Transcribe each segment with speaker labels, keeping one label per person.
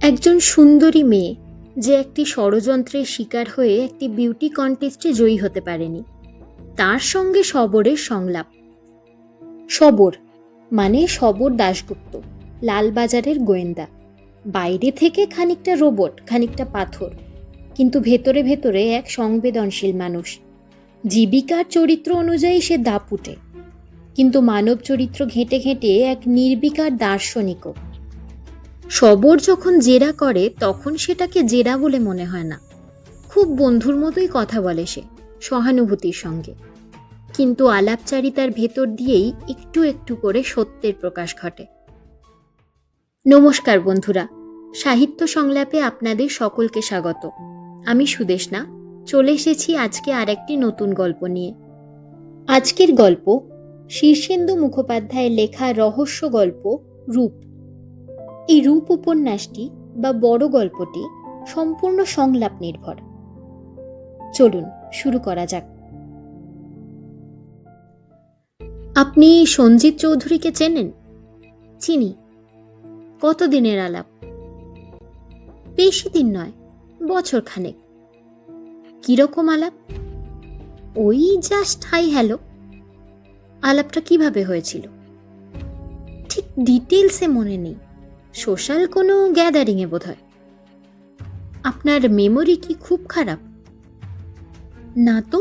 Speaker 1: একজন সুন্দরী মেয়ে যে একটি ষড়যন্ত্রের শিকার হয়ে একটি বিউটি কন্টেস্টে জয়ী হতে পারেনি, তার সঙ্গে শবরের সংলাপ। শবর মানে শবর দাশগুপ্ত, লালবাজারের গোয়েন্দা। বাইরে থেকে খানিকটা রোবট, খানিকটা পাথর, কিন্তু ভেতরে ভেতরে এক সংবেদনশীল মানুষ। জীবিকার চরিত্র অনুযায়ী সে দাপুটে, কিন্তু মানব চরিত্র ঘেঁটে ঘেঁটে এক নির্বিকার দার্শনিকও। শবর যখন জেরা করে তখন সেটাকে জেরা বলে মনে হয় না, খুব বন্ধুর মতোই কথা বলে সে, সহানুভূতির সঙ্গে। কিন্তু আলাপচারিতার ভেতর দিয়েই একটু একটু করে সত্যের প্রকাশ ঘটে। নমস্কার বন্ধুরা, সাহিত্য সংলাপে আপনাদের সকলকে স্বাগত। আমি সুদেষ্ণা, চলে এসেছি আজকে আরেকটি নতুন গল্প নিয়ে। আজকের গল্প শীর্ষেন্দু মুখোপাধ্যায়ের লেখা রহস্য গল্প রূপ। এই রূপ উপন্যাসটি বা বড় গল্পটি সম্পূর্ণ সংলাপ নির্ভর। চলুন শুরু করা যাক। আপনি সঞ্জিত চৌধুরীকে চেনেন? চিনি। কতদিনের আলাপ? বেশি দিন নয়, বছর খানেক। কিরকম আলাপ? ওই জাস্ট হাই হ্যালো। আলাপটা কিভাবে হয়েছিল? ঠিক ডিটেলসে মনে নেই, সোশ্যাল কোনো গ্যাদারিংয়ে বোধহয়। আপনার মেমোরি কি খুব খারাপ? না তো,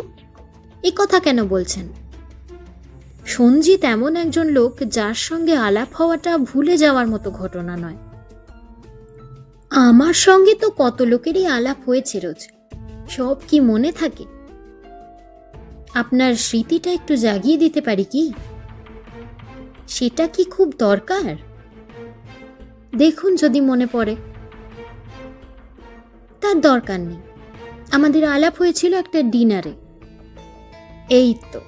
Speaker 1: এ কথা কেন বলছেন? সঞ্জিত এমন একজন লোক যার সঙ্গে আলাপ হওয়াটা ভুলে যাওয়ার মতো ঘটনা নয়। আমার সঙ্গে তো কত লোকেরই আলাপ হয়েছে রোজ, সব কি মনে থাকে? আপনার স্মৃতিটা একটু জাগিয়ে দিতে পারি কি? সেটা কি খুব দরকার? দেখুন যদি মনে পড়ে। তার দরকার নেই, আমাদের আলাপ হয়েছিল একটা ডিনারে। এই তো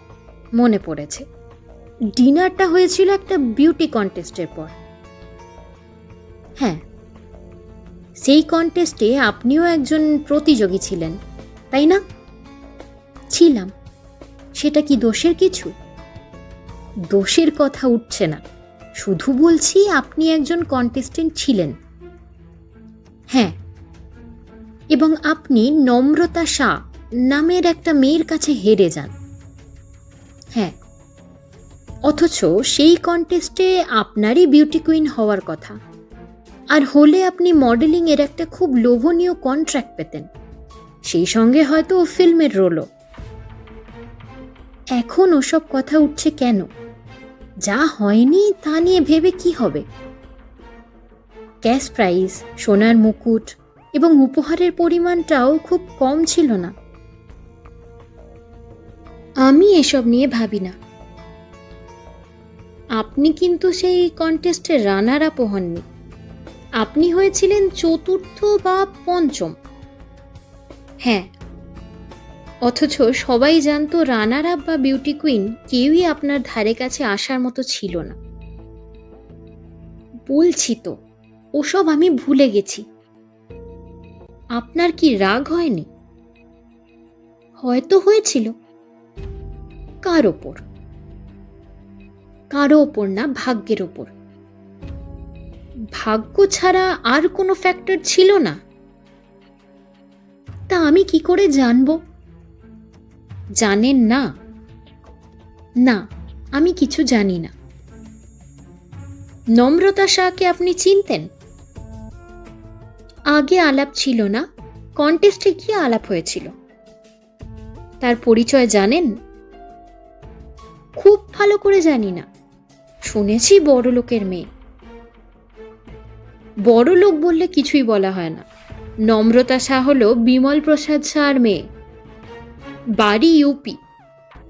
Speaker 1: মনে পড়েছে, ডিনারটা হয়েছিল একটা বিউটি কন্টেস্টের পর। হ্যাঁ, সেই কন্টেস্টে আপনিও একজন প্রতিযোগী ছিলেন, তাই না? ছিলাম। সেটা কি দোষের কিছু? দোষের কথা উঠছে না, শুধু বলছি আপনি একজন কন্টেস্টেন্ট ছিলেন। হ্যাঁ, এবং আপনি নম্রতা শাহ নামের একটা মেয়ের কাছে হেরে যান। হ্যাঁ, অথচ সেই কন্টেস্টে আপনারই বিউটি কুইন হওয়ার কথা, আর হলে আপনি মডেলিং এর একটা খুব লোভনীয় কন্ট্রাক্ট পেতেন, সেই সঙ্গে হয়তো ফিল্মের রোলও। এখন ওসব কথা উঠছে কেন? যা হয়নি তা নিয়ে ভেবে কি হবে? ক্যাশ প্রাইজ, সোনার মুকুট এবং উপহারের পরিমাণটাও খুব কম ছিল না। আমি এসব নিয়ে ভাবি না। আপনি কিন্তু সেই কন্টেস্টে রানার আপ হননি, আপনি হয়েছিলেন চতুর্থ বা পঞ্চম। হ্যাঁ, অথচ সবাই জানতো রানার আপ বা বিউটি কুইন কেউই আপনার ধারে কাছে আসার মতো ছিল না। বলছি তো, ওসব আমি ভুলে গেছি। আপনার কি রাগ হয়নি? হয়তো হয়েছিল। কার ওপর? কারো ওপর না, ভাগ্যের ওপর। ভাগ্য ছাড়া আর কোনো ফ্যাক্টর ছিল না? তা আমি কি করে জানবো? জানেন না? না, আমি কিছু জানি না। নম্রতা শাহকে আপনি চিনতেন? আগে আলাপ ছিল না, কন্টেস্টে গিয়ে আলাপ হয়েছিল। তার পরিচয় জানেন? খুব ভালো করে জানি না, শুনেছি বড় লোকের মেয়ে। বড় লোক বললে কিছুই বলা হয় না। নম্রতা শাহ হলো বিমল প্রসাদ শাহর মেয়ে, বাড়ি ইউপি।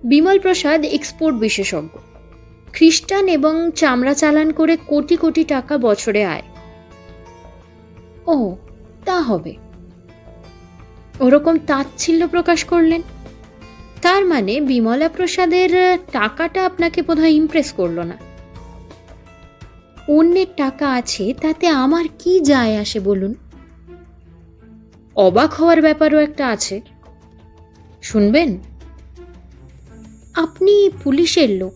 Speaker 1: বিমল প্রসাদ এক্সপোর্ট বিশেষজ্ঞ, খ্রিস্টান এবং চামড়া চালান করে কোটি কোটি টাকা বছরে আয়। ও, তা হবে। ওরকম তাচ্ছিল্য প্রকাশ করলেন, তার মানে বিমলা প্রসাদের টাকাটা আপনাকে বোধহয় ইমপ্রেস করলো না। অন্যের টাকা আছে তাতে আমার কি যায় আসে বলুন? অবাক হওয়ার ব্যাপারও একটা আছে, শুনবেন? আপনি পুলিশের লোক,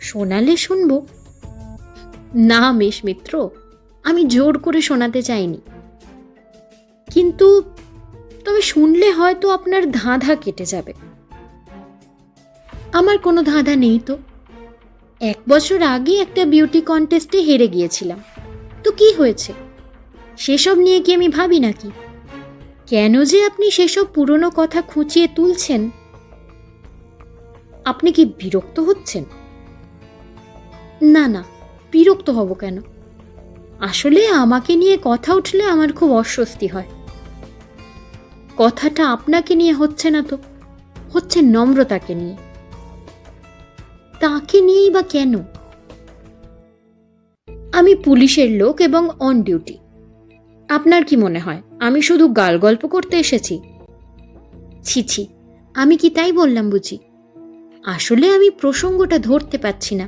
Speaker 1: শোনালে শুনবো। না মেশ মিত্র, আমি জোর করে শোনাতে চাইনি, কিন্তু তবে শুনলে হয়তো আপনার ধাঁধা কেটে যাবে। আমার কোনো ধাঁধা নেই তো। 1 বছর আগে একটা বিউটি কন্টেস্টে হেরে গিয়েছিলাম, তো কি হয়েছে? সেসব নিয়ে কি আমি ভাবি নাকি? কেন যে আপনি সেসব পুরনো কথা খুঁচিয়ে তুলছেন? আপনি কি বিরক্ত হচ্ছেন? না না, বিরক্ত হব কেন? আসলে আমাকে নিয়ে কথা উঠলে আমার খুব অস্বস্তি হয়। কথাটা আপনাকে নিয়ে হচ্ছে না তো, হচ্ছে নম্রতাকে নিয়ে। তাকে নিয়েই বা কেন? আমি পুলিশের লোক এবং অন ডিউটি। আপনার কি মনে হয় আমি শুধু গাল গল্প করতে এসেছি? ছি ছি, আমি কি তাই বললাম বুঝি? আসলে আমি প্রসঙ্গটা ধরতে পারছি না।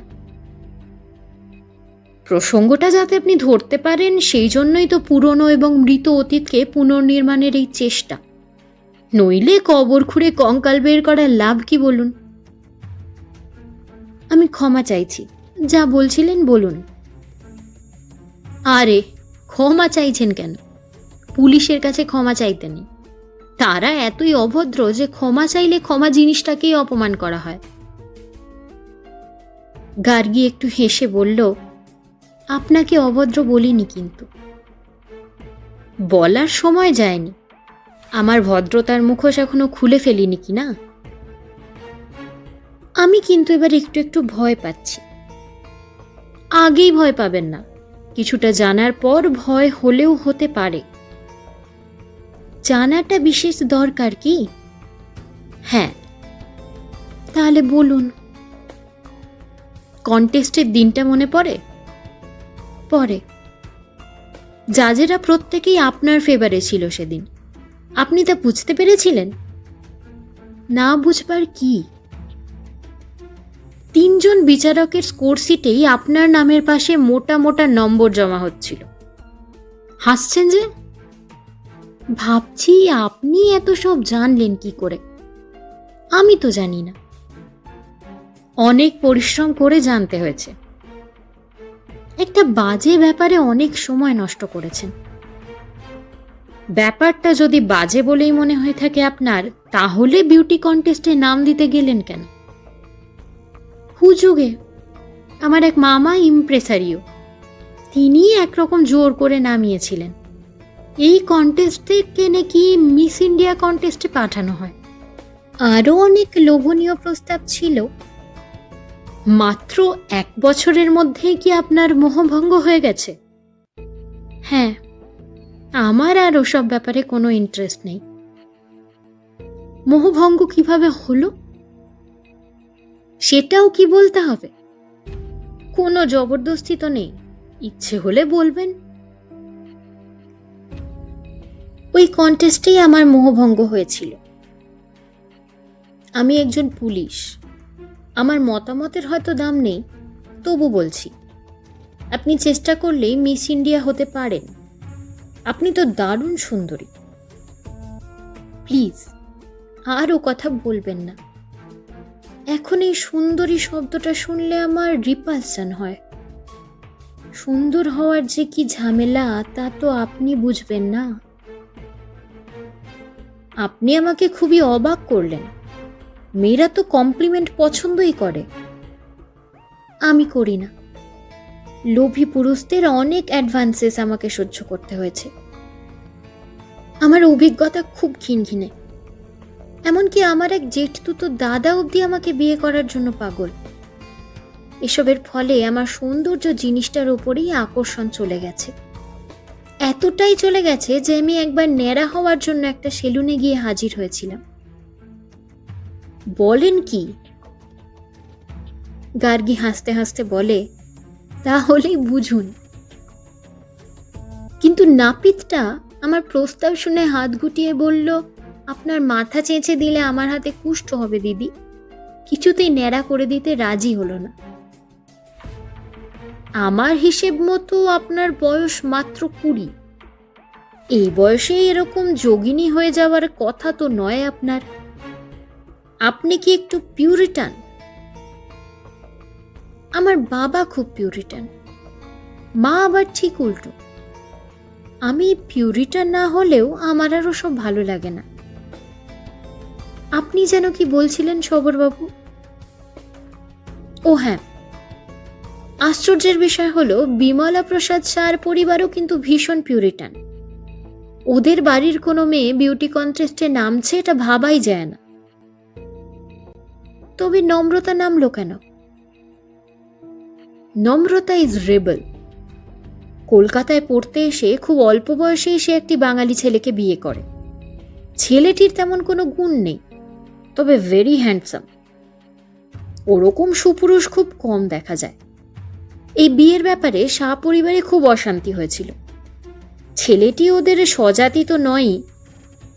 Speaker 1: প্রসঙ্গটা যাতে আপনি ধরতে পারেন সেই জন্যই তো পুরনো এবং মৃত অতীতকে পুনর্নির্মাণের এই চেষ্টা। নইলে কবর খুঁড়ে কঙ্কাল বের করার লাভ কি বলুন? আমি ক্ষমা চাইছি, যা বলছিলেন বলুন। আরে, ক্ষমা চাইছেন কেন? পুলিশের কাছে ক্ষমা চাইতে নেই। তারা এতই অভদ্র যে ক্ষমা চাইলে ক্ষমা জিনিসটাকেই অপমান করা হয়। গার্গী একটু হেসে বলল, আপনাকে অভদ্র বলিনি, কিন্তু বলার সময় যায়নি। আমার ভদ্রতার মুখোশ এখনো খুলে ফেলিনি কি না? আমি কিন্তু এবার একটু একটু ভয় পাচ্ছি। আগেই ভয় পাবেন না, কিছুটা জানার পর ভয় হলেও হতে পারে। জানাটা বিশেষ দরকার কি? হ্যাঁ, তাহলে বলুন। কন্টেস্টের দিনটা মনে পড়ে? পড়ে। জাজেরা প্রত্যেকেই আপনার ফেভারে ছিল সেদিন। আপনি তা বুঝতে পেরেছিলেন? না বুঝবার কি? 3 জন বিচারকের স্কোর শিটেই আপনার নামের পাশে মোটা মোটা নম্বর জমা হচ্ছিল। হাসছেন যে? ভাবছি আপনি এত সব জানলেন কি করে। আমি তো জানি না। অনেক পরিশ্রম করে জানতে হয়েছে। একটা বাজে ব্যাপারে অনেক সময় নষ্ট করেছেন। ব্যাপারটা যদি বাজে বলেই মনে হয়ে থাকে আপনার, তাহলে বিউটি কন্টেস্টে নাম দিতে গেলেন কেন? হুজুগে আমার এক মামা ইমপ্রেসারিও, তিনি একরকম জোর করে নামিয়েছিলেন। এই কন্টেস্ট থেকে নাকি মিস ইন্ডিয়া কন্টেস্টে পাঠানো হয়। আরও অনেক লোভনীয় প্রস্তাব ছিল। মাত্র 1 বছরের মধ্যেই কি আপনার মোহভঙ্গ হয়ে গেছে? হ্যাঁ, আমার আর ওসব ব্যাপারে কোনো ইন্টারেস্ট নেই। মোহভঙ্গ কিভাবে হলো সেটাও কি বলতে হবে? কোনো জবরদস্তি তো নেই, ইচ্ছে হলে বলবেন। ওই কন্টেস্টেই আমার মোহভঙ্গ হয়েছিল। আমি একজন পুলিশ, আমার মতামতের হয়তো দাম নেই, তবু বলছি, আপনি চেষ্টা করলেই মিস ইন্ডিয়া হতে পারেন। আপনি তো দারুণ সুন্দরী। প্লিজ আর ও কথা বলবেন না। এখন এই সুন্দরী শব্দটা শুনলে আমার রিপালশন হয়। সুন্দর হওয়ার যে কি ঝামেলা তা তো আপনি বুঝবেন না। আপনি আমাকে খুবই অবাক করলেন। মেয়েরা তো কমপ্লিমেন্ট পছন্দই করে। আমি করি না। লোভী পুরুষদের অনেক অ্যাডভান্সেস আমাকে সহ্য করতে হয়েছে। আমার অভিজ্ঞতা খুব ঘিনঘিনে। এমনকি আমার এক জেঠতুতো দাদা অবধি আমাকে বিয়ে করার জন্য পাগল। এসবের ফলে আমার সৌন্দর্য জিনিসটার উপরেই আকর্ষণ চলে গেছে। এতটাই চলে গেছে যে আমি একবার ন্যাড়া হওয়ার জন্য একটা সেলুনে গিয়ে হাজির হয়েছিলাম। বলেন কি? গার্গী হাসতে হাসতে বলে, তাহলেই বুঝুন। কিন্তু নাপিতটা আমার প্রস্তাব শুনে হাত গুটিয়ে বলল, আপনার মাথা চেঁচে দিলে আমার হাতে কুষ্ঠ হবে দিদি। কিছুতেই ন্যাড়া করে দিতে রাজি হলো না। আমার হিসেব মতো আপনার বয়স মাত্র 20। এই বয়সে এরকম যোগিনী হয়ে যাওয়ার কথা তো নয় আপনার। আপনি কি একটু পিউরিটান? আমার বাবা খুব পিউরিটান, মা আবার ঠিক উল্টো। আমি পিউরিটান না হলেও আমার আর ওসব ভালো লাগে না। আপনি যেন কি বলছিলেন সবরবাবু? ও হ্যাঁ, আশ্চর্যের বিষয় হলো বিমলা প্রসাদ শাহর পরিবারও কিন্তু ভীষণ পিউরিটান। ওদের বাড়ির কোনো মেয়ে বিউটি কন্টেস্টে নামছে এটা ভাবাই যায় না। তবে নম্রতা নামলো কেন? নম্রতা ইজ রেবেল। কলকাতায় পড়তে এসে খুব অল্প বয়সেই সে একটি বাঙালি ছেলেকে বিয়ে করে। ছেলেটির তেমন কোনো গুণ নেই, তবে ভেরি হ্যান্ডসাম। ওরকম সুপুরুষ খুব কম দেখা যায়। এই বিয়ের ব্যাপারে শাহ পরিবারে খুব অশান্তি হয়েছিল। ছেলেটি ওদের স্বজাতি তো নয়ই,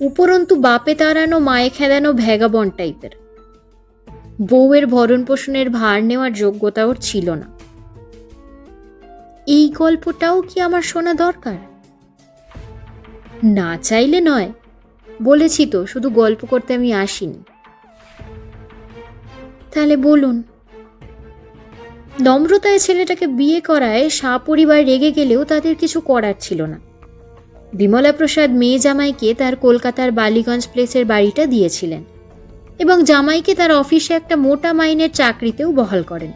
Speaker 1: উপরন্তু বাপে তাড়ানো মায়ে খেদানো ভ্যাগাবন্ড টাইপের। বউয়ের ভরণ পোষণের ভার নেওয়ার যোগ্যতা ওর ছিল না। এই গল্পটাও কি আমার শোনা দরকার? না চাইলে নয়, বলেছি তো শুধু গল্প করতে আমি আসিনি। তাহলে বলুন। নম্রতায় ছেলেটাকে বিয়ে করায় শাহ পরিবার রেগে গেলেও তাদের কিছু করার ছিল না। বিমলা প্রসাদ মেয়ে জামাইকে তার কলকাতার বালিগঞ্জ প্লেসের বাড়িটা দিয়েছিলেন এবং জামাইকে তার অফিসে একটা মোটা মাইনের চাকরিতেও বহাল করেন।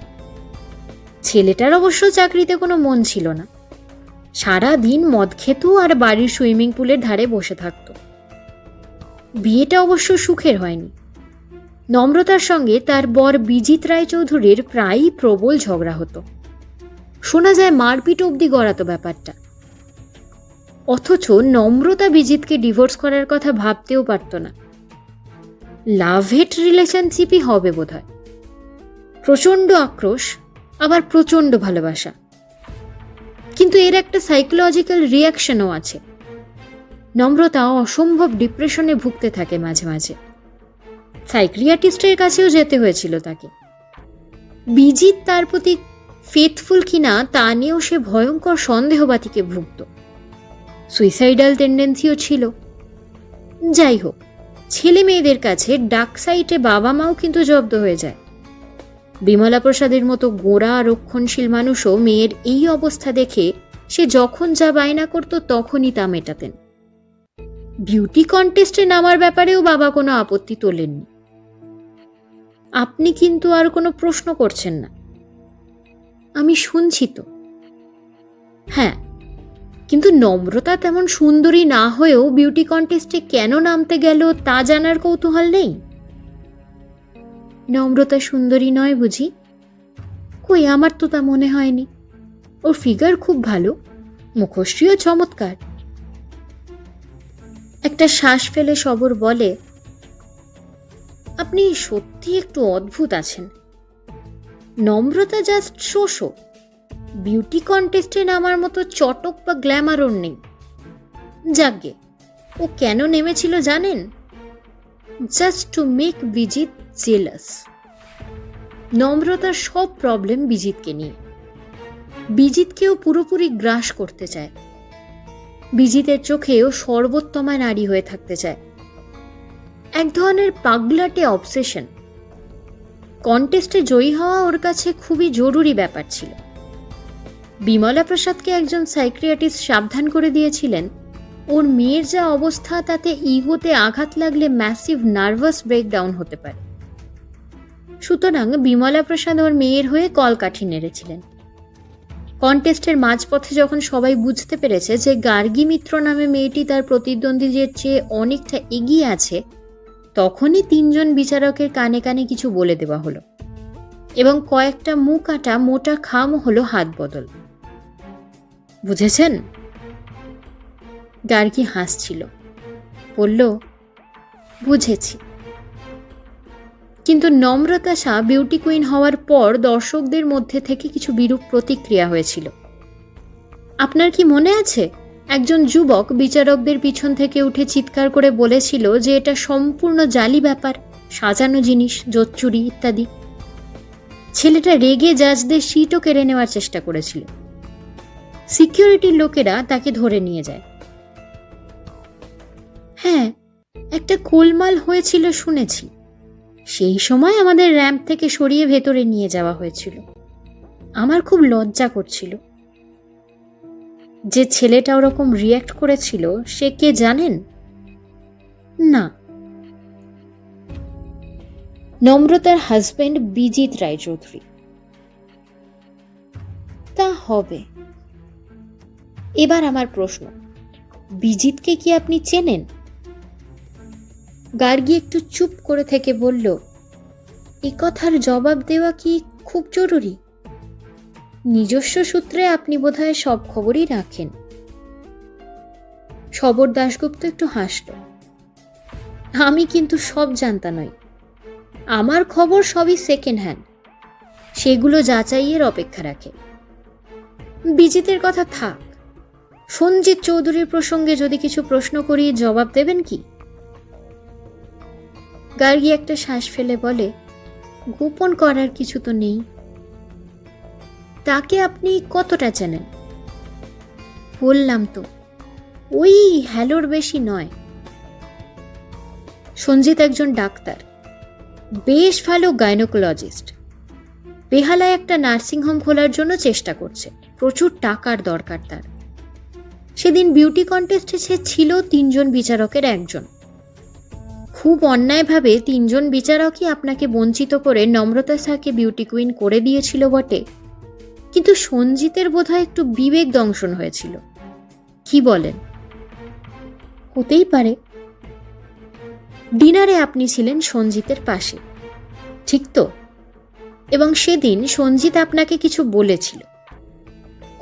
Speaker 1: ছেলেটার অবশ্য চাকরিতে কোনো মন ছিল না। সারা দিন মদ খেত আর বাড়ির সুইমিং পুলের ধারে বসে থাকত। বিয়েটা অবশ্য সুখের হয়নি। নম্রতার সঙ্গে তার বর বিজিত রায়চৌধুরীর প্রায়ই প্রবল ঝগড়া হতো। শোনা যায় মারপিট অবধি গড়াতো ব্যাপারটা। অথচ নম্রতা বিজিতকে ডিভোর্স করার কথা ভাবতেও পারত না। লাভ হেট রিলেশনশিপই হবে বোধহয়। প্রচণ্ড আক্রোশ, আবার প্রচণ্ড ভালোবাসা। কিন্তু এর একটা সাইকোলজিক্যাল রিয়াকশনও আছে। নম্রতা অসম্ভব ডিপ্রেশনে ভুগতে থাকে মাঝে মাঝে। সাইক্রিয়াটিস্টের কাছেও যেতে হয়েছিল তাকে। বিজিত তার প্রতি ফেথফুল কিনা তা নিয়েও সে ভয়ঙ্কর সন্দেহবাতিকে ভুগত। সুইসাইডাল টেন্ডেন্সিও ছিল। যাই হোক, ছেলে মেয়েদের কাছে ডাক সাইটে বাবা মাও কিন্তু জব্দ হয়ে যায়। বিমলা প্রসাদের মতো গোঁড়া রক্ষণশীল মানুষও মেয়ের এই অবস্থা দেখে সে যখন যা বায়না করত তখনই তা মেটাতেন। বিউটি কন্টেস্টে নামার ব্যাপারেও বাবা কোনো আপত্তি তোলেননি। আপনি কিন্তু আর কোনো প্রশ্ন করছেন না? আমি শুনছি তো। হ্যাঁ, কিন্তু নম্রতা তেমন সুন্দরী না হয়েও বিউটি কন্টেস্টে কেন নামতে গেল তা জানার কৌতূহল নেই? নম্রতা সুন্দরী নয় বুঝি? কই, আমার তো তা মনে হয়নি। ওর ফিগার খুব ভালো, মুখশ্রীও চমৎকার। একটা শ্বাস ফেলে সবর বলে, আপনি সত্যি একটু অদ্ভুত আছেন। নম্রতা জাস্ট শোষো। বিউটি কন্টেস্টে নামার মতো চটক বা গ্ল্যামারও নেই। যাকগে, ও কেন নেমেছিল জানেন? Just to make Bijit jealous. নম্রতার সব প্রবলেম বিজিতকে নিয়ে। বিজিতকেও পুরোপুরি গ্রাস করতে চায়। বিজিতের চোখেও সর্বোত্তমা নারী হয়ে থাকতে চায়। এক ধরনের পাগলাটে অবসেশন। কন্টেস্টে জয়ী হওয়া ওর কাছে খুবই জরুরি ব্যাপার ছিল। বিমলা প্রসাদকে একজন সাইক্রিয়াটিস্ট সাবধান করে দিয়েছিলেন, ওর মেয়ের যা অবস্থা তাতে ইগোতে আঘাত লাগলে ম্যাসিভ নার্ভাস ব্রেকডাউন হতে পারে। সুতরাং বিমলা প্রসাদ ওর মেয়ের হয়ে কলকাঠি নেড়েছিলেন। কন্টেস্টের মাঝপথে যখন সবাই বুঝতে পেরেছে যে গার্গী মিত্র নামে মেয়েটি তার প্রতিদ্বন্দ্বীদের চেয়ে অনেকটা এগিয়ে আছে, তখনই 3 জন বিচারকের কানে কানে কিছু বলে দেওয়া হলো এবং কয়েকটা মুখ আটা মোটা খামও হলো হাত বদল। বুঝেছেন? গার্গী হাসছিল, বলল, বুঝেছি। কিন্তু নম্রতা শাহ বিউটি কুইন হওয়ার পর দর্শকদের মধ্যে থেকে কিছু বিরূপ প্রতিক্রিয়া হয়েছিল। আপনার কি মনে আছে, একজন যুবক বিচারকদের পিছন থেকে উঠে চিৎকার করে বলেছিল যে এটা সম্পূর্ণ জালি ব্যাপার, সাজানো জিনিস, জোচ্চুরি ইত্যাদি। ছেলেটা রেগে জাজদের সিটও কেড়ে নেওয়ার চেষ্টা করেছিল। সিকিউরিটির লোকেরা তাকে ধরে নিয়ে যায়। হ্যাঁ, একটা গোলমাল হয়েছিল শুনেছি। সেই সময় আমাদের র্যাম্প থেকে সরিয়ে ভেতরে নিয়ে যাওয়া হয়েছিল। আমার খুব লজ্জা করছিল। যে ছেলেটা ওরকম রিয়্যাক্ট করেছিল সে কে জানেন? না। নম্রতার হাজবেন্ড বিজিত রায়চৌধুরী। তা হবে। এবার আমার প্রশ্ন, বিজিতকে কি আপনি চেনেন? গার্গী একটু চুপ করে থেকে বলল, এ কথার জবাব দেওয়া কি খুব জরুরি? নিজস্ব সূত্রে আপনি বোধহয় সব খবরই রাখেন। শবর দাশগুপ্ত একটু হাসল। আমি কিন্তু সব জানতা নই, আমার খবর সবই সেকেন্ড হ্যান্ড, সেগুলো যাচাইয়ের অপেক্ষা রাখে। বিজিতের কথা থাক, সঞ্জিত চৌধুরীর প্রসঙ্গে যদি কিছু প্রশ্ন করি জবাব দেবেন কি? গার্গী একটা শ্বাস ফেলে বলে, গোপন করার কিছু তো নেই। তাকে আপনি কতটা চেনেন? বললাম তো, ওই হ্যালোর বেশি নয়। সঞ্জিত একজন ডাক্তার, বেশ ভালো গাইনোকোলজিস্ট। বেহালায় একটা নার্সিংহোম খোলার জন্য চেষ্টা করছে, প্রচুর টাকার দরকার তার। সেদিন বিউটি কন্টেস্টে সে ছিল 3 জন বিচারকের একজন। খুব অন্যায়ভাবে 3 জন বিচারকই আপনাকে বঞ্চিত করে নম্রতা শাহকে বিউটি কুইন করে দিয়েছিল বটে, কিন্তু সঞ্জিতের বোধহয় একটু বিবেক দংশন হয়েছিল। কি বলেন? হতেই পারে। ডিনারে আপনি ছিলেন সঞ্জিতের পাশে, ঠিক তো? এবং সেদিন সঞ্জিত আপনাকে কিছু বলেছিল।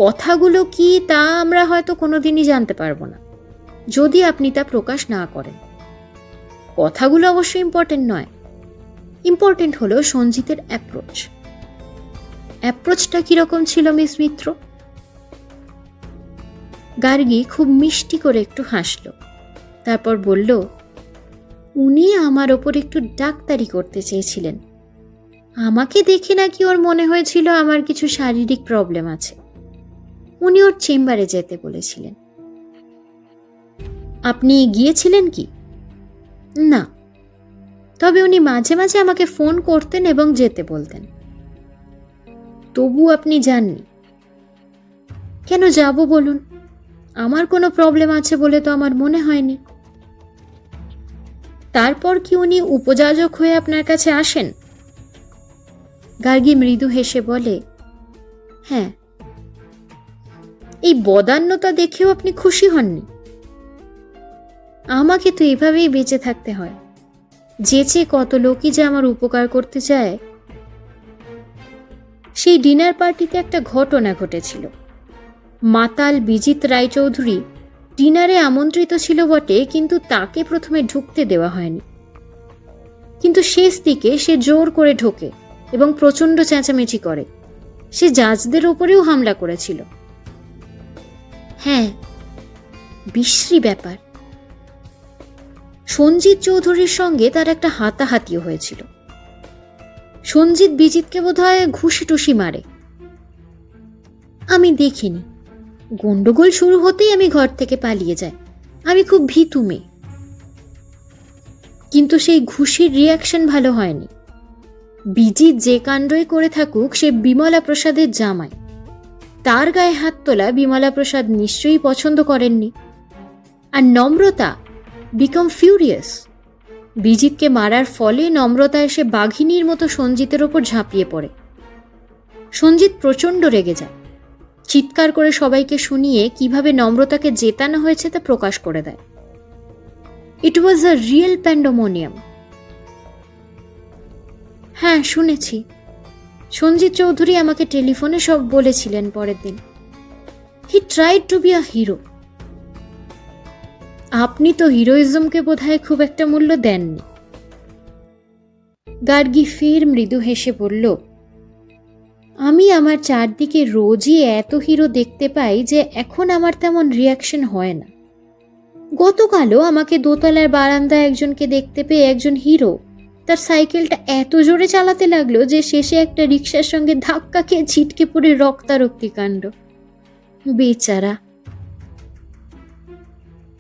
Speaker 1: কথাগুলো কি তা আমরা হয়তো কোনোদিনই জানতে পারবো না, যদি আপনি তা প্রকাশ না করেন। কথাগুলো অবশ্য ইম্পর্টেন্ট নয়, ইম্পর্টেন্ট হলো সঞ্জিতের অ্যাপ্রোচটা কিরকম ছিল মিস মিত্র? গার্গী খুব মিষ্টি করে একটু হাসল, তারপর বলল, উনি আমার ওপর একটু ডাক্তারি করতে চেয়েছিলেন। আমাকে দেখে নাকি ওর মনে হয়েছিল আমার কিছু শারীরিক প্রবলেম আছে। উনি ওর চেম্বারে যেতে বলেছিলেন। আপনি গিয়েছিলেন কি? না, তবে উনি মাঝে মাঝে আমাকে ফোন করতেন এবং যেতে বলতেন। তবু আপনি যাননি? কেন যাব বলুন? আমার কোনো প্রবলেম আছে বলে তো আমার মনে হয়নি। তারপর কি উনি উপযাজক হয়ে আপনার কাছে আসেন? গার্গী মৃদু হেসে বলে, হ্যাঁ। এই বদান্যতা দেখেও আপনি খুশি হননি? আমাকে তো এভাবেই বেঁচে থাকতে হয়, যেচে কত লোকই যে আমার উপকার করতে চায়। সেই ডিনার পার্টিতে একটা ঘটনা ঘটেছিল। মাতাল বিজিত রায়চৌধুরী ডিনারে আমন্ত্রিত ছিল বটে, কিন্তু তাকে প্রথমে ঢুকতে দেওয়া হয়নি। কিন্তু শেষ দিকে সে জোর করে ঢোকে এবং প্রচণ্ড চেঁচামেচি করে। সে জাজদের ওপরেও হামলা করেছিল। হ্যাঁ, বিশ্রী ব্যাপার। সঞ্জিত চৌধুরীর সঙ্গে তার একটা হাতাহাতিও হয়েছিল। সঞ্জিত বিজিতকে বোধহয় ঘুষি টুসি মারে। আমি দেখিনি। গন্ডগোল শুরু হতেই আমি ঘর থেকে পালিয়ে যাই। আমি খুব ভীতু মেয়ে। কিন্তু সেই ঘুষির রিয়াকশন ভালো হয়নি। বিজিত যে কাণ্ডই করে থাকুক, সে বিমলা প্রসাদের জামাই। তার গায়ে হাত তোলা বিমলা প্রসাদ নিশ্চয়ই পছন্দ করেননি। আর নম্রতা বিকাম ফিউরিয়াস। বিজিতকে মারার ফলে নম্রতা এসে বাঘিনীর মতো সঞ্জিতের ওপর ঝাঁপিয়ে পড়ে। সঞ্জিত প্রচণ্ড রেগে যায়, চিৎকার করে সবাইকে শুনিয়ে কিভাবে নম্রতাকে জেতানো হয়েছে তা প্রকাশ করে দেয়। ইট ওয়াজ আ রিয়েল প্যান্ডোমোনিয়াম। হ্যাঁ, শুনেছি। সঞ্জিত চৌধুরী আমাকে টেলিফোনে সব বলেছিলেন পরের দিন। He tried to be a hero. আপনি তো হিরোইজমকে বোধহয় খুব একটা মূল্য দেননি। গার্গী ফের মৃদু হেসে বলল, আমি আমার চারদিকে রোজই এত হিরো দেখতে পাই যে এখন আমার তেমন রিয়াকশন হয় না। গতকালও আমাকে দোতলার বারান্দায় একজনকে দেখতে পেয়ে একজন হিরো তার সাইকেলটা এত জোরে চালাতে লাগলো যে শেষে একটা রিক্সার সঙ্গে ধাক্কা খেয়ে ছিটকে পড়ে রক্তারক্তি কাণ্ড। বেচারা।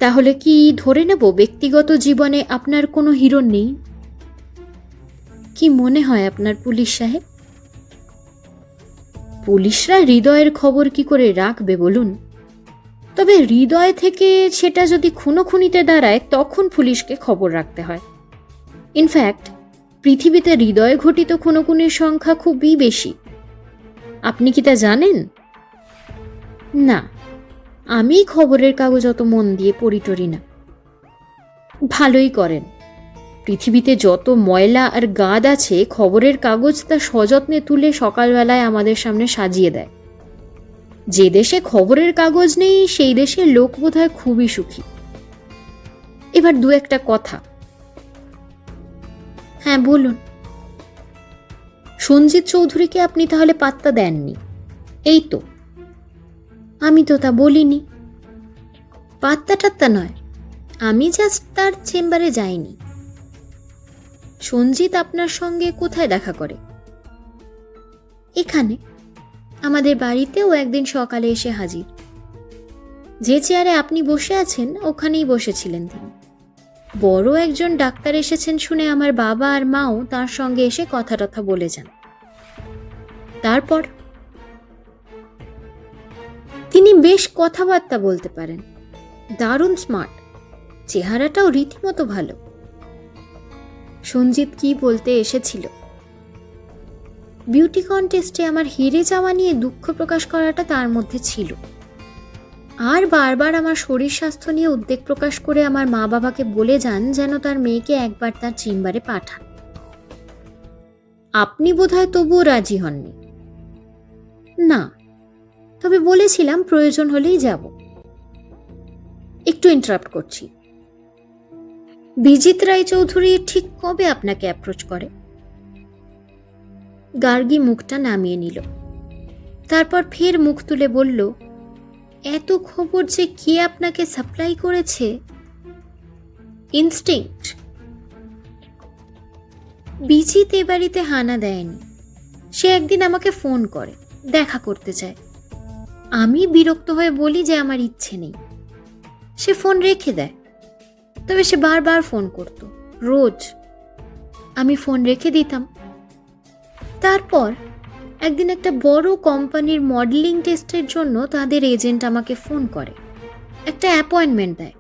Speaker 1: তাহলে কি ধরে নেব ব্যক্তিগত জীবনে আপনার কোনো হিরো নেই? কি মনে হয় আপনার পুলিশ সাহেব? পুলিশরা হৃদয়ের খবর কি করে রাখবে বলুন? তবে হৃদয় থেকে সেটা যদি খুনোখুনিতে দাঁড়ায় তখন পুলিশকে খবর রাখতে হয়। ইনফ্যাক্ট পৃথিবীতে হৃদয় ঘটিত খুনোখুনির সংখ্যা খুবই বেশি। আপনি কি তা জানেন? না, আমি খবরের কাগজ অত মন দিয়ে পড়ি টরি না। ভালোই করেন। পৃথিবীতে যত ময়লা আর গাদ আছে খবরের কাগজ তা সযত্নে তুলে সকালবেলায় আমাদের সামনে সাজিয়ে দেয়। যে দেশে খবরের কাগজ নেই সেই দেশের লোক বোধহয় খুবই সুখী। এবার দু একটা কথা। হ্যাঁ বলুন। সঞ্জিত চৌধুরীকে আপনি তাহলে পাত্তা দেননি? এই তো। আমি তো তা বলিনি। পাত্তা টাত্তা নয়, আমি জাস্ট তার চেম্বারে যাইনি। সঞ্জিত আপনার সঙ্গে কোথায় দেখা করে? এখানে আমাদের বাড়িতেও একদিন সকালে এসে হাজির। যে চেয়ারে আপনি বসে আছেন ওখানেই বসেছিলেন তিনি। বড় একজন ডাক্তার এসেছেন শুনে আমার বাবা আর মাও তার সঙ্গে এসে কথা টথা বলে যান। তারপর তিনি বেশ কথাবার্তা বলতে পারেন, দারুণ স্মার্ট, চেহারাটাও রীতিমতো ভালো। সঞ্জিত কি বলতে এসেছিল? বিউটি কন্টেস্টে আমার হেরে যাওয়া নিয়ে দুঃখ প্রকাশ করাটা তার মধ্যে ছিল, আর বারবার আমার শরীর স্বাস্থ্য নিয়ে উদ্বেগ প্রকাশ করে আমার মা বাবাকে বলে যান যেন তার মেয়েকে একবার তার চেম্বারে পাঠান। আপনি বোধহয় তবুও রাজি হননি? না, তবে বলেছিলাম প্রয়োজন হলেই যাব। একটু ইন্টারাপ্ট করছি। বিজিত রায়চৌধুরী ঠিক কবে আপনাকে অ্যাপ্রোচ করে? গার্গী মুখটা নামিয়ে নিল, তারপর ফের মুখ তুলে বলল, এত খবর যে কে আপনাকে সাপ্লাই করেছে? ইনস্টিংক্ট। বিজিত এ বাড়িতে হানা দেয়নি। সে একদিন আমাকে ফোন করে, দেখা করতে চায়। আমি বিরক্ত হয়ে বলি যে আমার ইচ্ছে নেই। সে ফোন রেখে দেয়, তবে সে বারবার ফোন করত, রোজ। আমি ফোন রেখে দিতাম। তারপর একদিন একটা বড় কোম্পানির মডেলিং টেস্টের জন্য তাদের এজেন্ট আমাকে ফোন করে, একটা অ্যাপয়েন্টমেন্ট দেয়।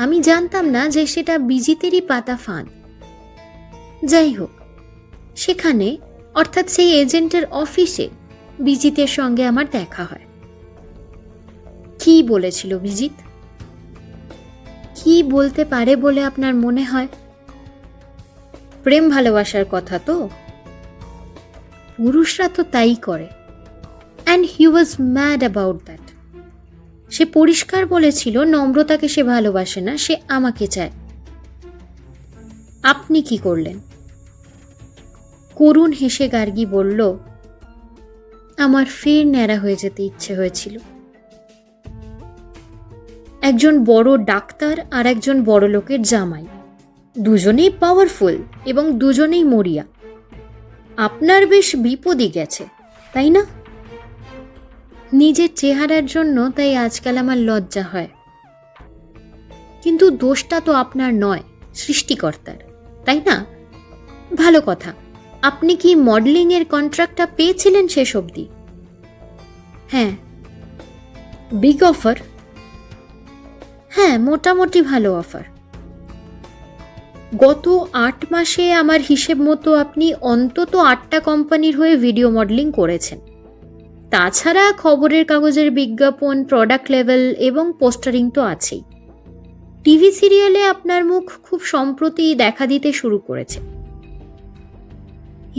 Speaker 1: আমি জানতাম না যে সেটা বিজিতেরই পাতা ফাঁদ। যাই হোক, সেখানে অর্থাৎ সেই এজেন্টের অফিসে বিজিতের সঙ্গে আমার দেখা হয়। কি বলেছিল বিজিত? কি বলতে পারে বলে আপনার মনে হয়? প্রেম ভালোবাসার কথা তো। পুরুষরা তো তাই করে। And he was mad about that. সে পরিষ্কার বলেছিল নম্রতাকে সে ভালোবাসে না, সে আমাকে চায়। আপনি কি করলেন? করুণ হেসে গার্গী বলল, আমার ফের ন্যাড়া হয়ে যেতে ইচ্ছে হয়েছিল। একজন বড় ডাক্তার আর একজন বড় লোকের জামাই, দুজনেই পাওয়ারফুল এবং দুজনেই মরিয়া। আপনার বেশ বিপদই গেছে, তাই না? নিজের চেহারার জন্য তাই আজকাল আমার লজ্জা হয়। কিন্তু দোষটা তো আপনার নয়, সৃষ্টিকর্তার, তাই না? ভালো কথা, আপনি কি মডেলিং এর কন্ট্রাক্টটা পেয়েছিলেন শেষ অবধি? হ্যাঁ। Big offer? হ্যাঁ, মোটামুটি ভালো অফার। গত 8 মাসে আমার হিসেব মতো আপনি অন্তত 8টা কোম্পানির হয়ে ভিডিও মডেলিং করেছেন। তাছাড়া খবরের কাগজের বিজ্ঞাপন, প্রোডাক্ট লেভেল এবং পোস্টারিং তো আছেই। টিভি সিরিয়ালে আপনার মুখ খুব সম্প্রতি দেখা দিতে শুরু করেছে।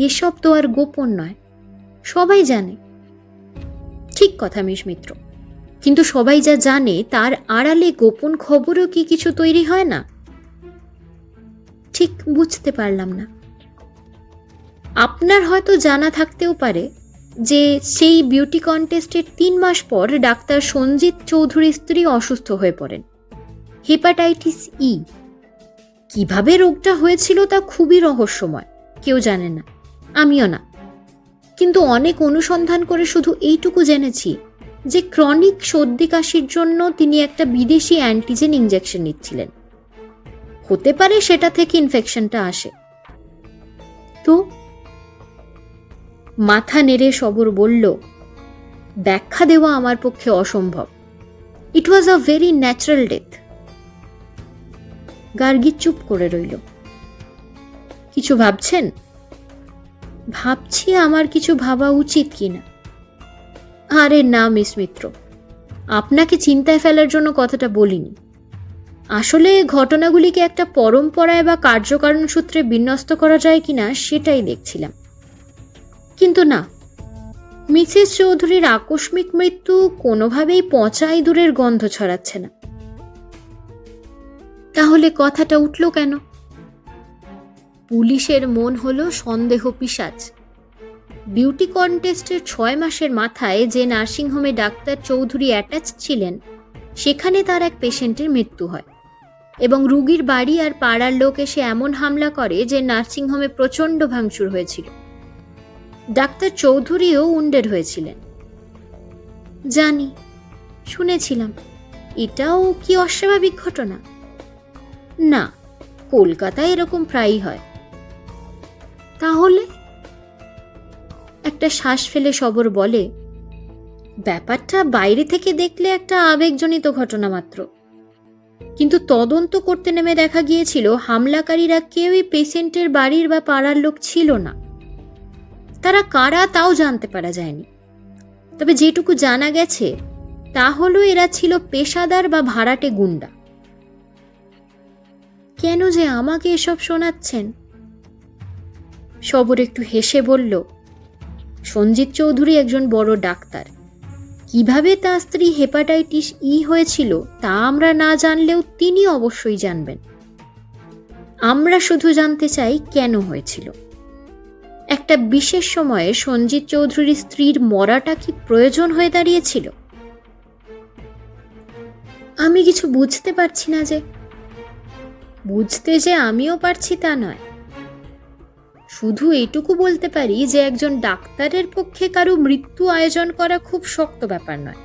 Speaker 1: এসব তো আর গোপন নয়, সবাই জানে। ঠিক কথা মিস মিত্র, কিন্তু সবাই যা জানে তার আড়ালে গোপন খবরও কি কিছু তৈরি হয় না? ঠিক বুঝতে পারলাম না। আপনার হয়তো জানা থাকতেও পারে যে সেই বিউটি কন্টেস্টের 3 মাস পর ডাক্তার সঞ্জিত চৌধুরীর স্ত্রী অসুস্থ হয়ে পড়েন, হেপাটাইটিস ই। কিভাবে রোগটা হয়েছিল তা খুবই রহস্যময়, কেউ জানে না, আমিও না। কিন্তু অনেক অনুসন্ধান করে শুধু এইটুকু জেনেছি যে ক্রনিক সর্দি কাশির জন্য তিনি একটা বিদেশি অ্যান্টিজেন ইনজেকশন নিচ্ছিলেন। হতে পারে সেটা থেকে ইনফেকশনটা আসে। তো মাথা নেড়ে সবর বলল, ব্যাখ্যা দেওয়া আমার পক্ষে অসম্ভব। It was a very natural death. Gargi চুপ করে রইল। কিছু ভাবছেন? ভাবছি আমার কিছু ভাবা উচিত কিনা। আরে না মিস মিত্র, আপনাকে চিন্তায় ফেলার জন্য কথাটা বলিনি। আসলে ঘটনাগুলিকে একটা পরম্পরায় বা কার্যকারণ সূত্রে বিন্যস্ত করা যায় কিনা সেটাই দেখছিলাম। কিন্তু না, মিসেস চৌধুরীর আকস্মিক মৃত্যু কোনোভাবেই পচা ইঁদুরের গন্ধ ছড়াচ্ছে না। তাহলে কথাটা উঠল কেন? পুলিশের মন হলো সন্দেহ পিশাচ। বিউটি কন্টেস্টের 6 মাসের মাথায় যে নার্সিংহোমে ডাক্তার চৌধুরী অ্যাটাচ ছিলেন, সেখানে তার এক পেশেন্টের মৃত্যু হয় এবং রুগীর বাড়ি আর পাড়ার লোক এসে এমন হামলা করে যে নার্সিংহোমে প্রচণ্ড ভাঙচুর হয়েছিল। ডাক্তার চৌধুরীও উন্ডেড হয়েছিলেন। জানি, শুনেছিলাম। এটাও কি অস্বাভাবিক ঘটনা? না, কলকাতায় এরকম প্রায়ই হয়। তাহলে? একটা শ্বাস ফেলে সবর বলে, ব্যাপারটা বাইরে থেকে দেখলে একটা আবেগজনিত ঘটনা মাত্র, কিন্তু তদন্ত করতে নেমে দেখা গিয়েছিল হামলাকারীরা কেউই পেশেন্টের বাড়ির বা পাড়ার লোক ছিল না। তারা কারা তাও জানতে পারা যায়নি। তবে যেটুকু জানা গেছে তা হলো এরা ছিল পেশাদার বা ভাড়াটে গুন্ডা। কেন যে আমাকে এসব শোনাচ্ছেন? সবর একটু হেসে বলল, সঞ্জিত চৌধুরী একজন বড় ডাক্তার। কিভাবে তার স্ত্রী হেপাটাইটিস ই হয়েছিল তা আমরা না জানলেও তিনি অবশ্যই জানবেন। আমরা শুধু জানতে চাই কেন হয়েছিল। একটা বিশেষ সময়ে সঞ্জিত চৌধুরীর স্ত্রীর মরাটা কি প্রয়োজন হয়ে দাঁড়িয়েছিল? আমি কিছু বুঝতে পারছি না। বুঝতে যে আমিও পারছি তা নয়, শুধু এটুকু বলতে পারি যে একজন ডাক্তারের পক্ষে কারো মৃত্যু আয়োজন করা খুব শক্ত ব্যাপার নয়।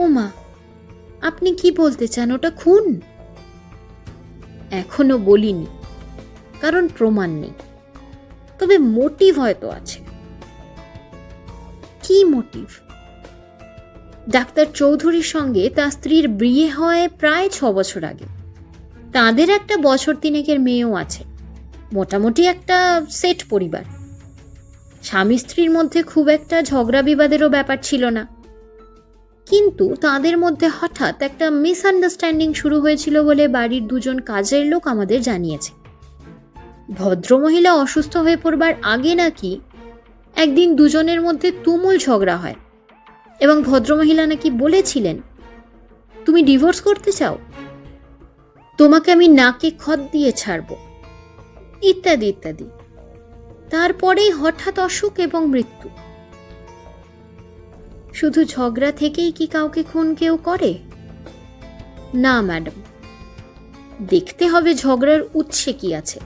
Speaker 1: ওমা, আপনি কি বলতে চান? ওটা খুন? এখনো বলিনি, কারণ প্রমাণ নেই। তবে মোটিভ হয়তো আছে। কি মোটিভ? ডাক্তার চৌধুরীর সঙ্গে তার স্ত্রীর বিয়ে হয় প্রায় 6 বছর আগে। তাদের একটা বছর তিনেকের মেয়েও আছে। মোটামুটি একটা সেট পরিবার। স্বামী স্ত্রীর মধ্যে খুব একটা ঝগড়া বিবাদেরও ব্যাপার ছিল না, কিন্তু তাদের মধ্যে হঠাৎ একটা মিসআন্ডারস্ট্যান্ডিং শুরু হয়েছিল বলে বাড়ির 2 জন কাজের লোক আমাদের জানিয়েছে। ভদ্রমহিলা অসুস্থ হয়ে পড়বার আগে নাকি একদিন 2 জনের মধ্যে তুমুল ঝগড়া হয় এবং ভদ্রমহিলা নাকি বলেছিলেন, তুমি ডিভোর্স করতে চাও, তোমাকে আমি নাকে খত দিয়ে ছাড়বো, ইত্যাদি ইত্যাদি। তারপরেই হঠাৎ অসুখ এবং মৃত্যু। শুধু ঝগড়া থেকেই কি কাউকে খুন কেউ করে? না ম্যাডাম, দেখতে হবে ঝগড়ার উৎসে কি আছে।